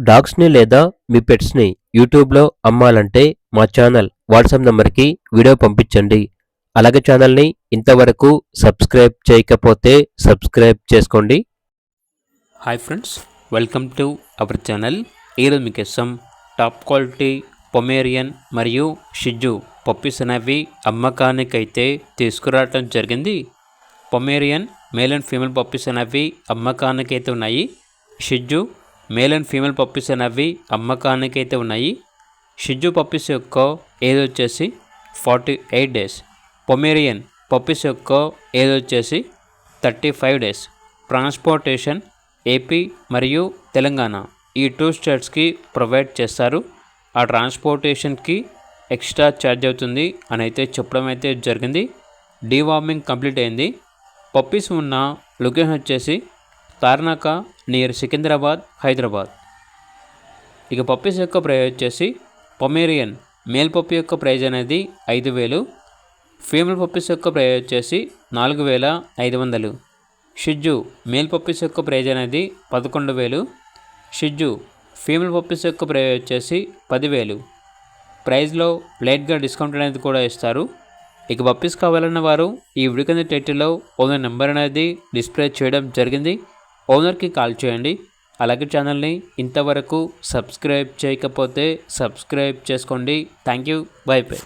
డాగ్స్ని లేదా మీ పెట్స్ని యూట్యూబ్లో అమ్మాలంటే మా ఛానల్ వాట్సాప్ నంబర్కి వీడియో పంపించండి. అలాగే ఛానల్ని ఇంతవరకు సబ్స్క్రైబ్ చేయకపోతే సబ్స్క్రైబ్ చేసుకోండి. Hi friends, welcome to our channel. ఈరోజు మీకోసం టాప్ క్వాలిటీ పొమేరియన్ మరియు షిజు పప్పీస్ అనేవి అమ్మకానికైతే తీసుకురావటం జరిగింది. Pomeranian male and female puppies అనేవి అమ్మకానికైతే ఉన్నాయి. షిజు మేల్ అండ్ ఫీమేల్ పప్పీస్ అనేవి అమ్మకానికైతే ఉన్నాయి. షిజు పప్పీస్ యొక్క ఏజ్ వచ్చేసి 48 డేస్. పొమేరియన్ పప్పీస్ యొక్క ఏజ్ వచ్చేసి 35 డేస్. ట్రాన్స్పోర్టేషన్ ఏపీ మరియు తెలంగాణ ఈ 2 స్టేట్స్కి ప్రొవైడ్ చేస్తారు. ఆ ట్రాన్స్పోర్టేషన్కి ఎక్స్ట్రా ఛార్జ్ అవుతుంది అని అయితే చెప్పడం అయితే జరిగింది. డీవార్మింగ్ కంప్లీట్ అయింది. పప్పీస్ ఉన్న లొకేషన్ వచ్చేసి తార్నాక నియర్ సికింద్రాబాద్, హైదరాబాద్. ఇక పప్పీస్ యొక్క ప్రైజ్ వచ్చేసి పొమేరియన్ మేల్ పప్పీ యొక్క ప్రైజ్ అనేది 5,000, ఫీమేల్ పప్పీస్ యొక్క ప్రైజ్ వచ్చేసి 4,500. షిజు మేల్ పప్పీస్ యొక్క ప్రైజ్ అనేది 11,000, షిజు ఫీమేల్ పప్పీస్ యొక్క ప్రైజ్ వచ్చేసి 10,000. ప్రైజ్లో లైట్గా డిస్కౌంట్ అనేది కూడా ఇస్తారు. ఇక పప్పీస్ కావాలన్న వారు ఈ వీడియో కింద టైటిల్లో ఓనర్ నెంబర్ అనేది డిస్ప్లే చేయడం జరిగింది. ఓనర్కి కాల్ చేయండి. అలాగే ఛానల్ని ఇంతవరకు సబ్స్క్రైబ్ చేయకపోతే సబ్స్క్రైబ్ చేసుకోండి. Thank you. By by.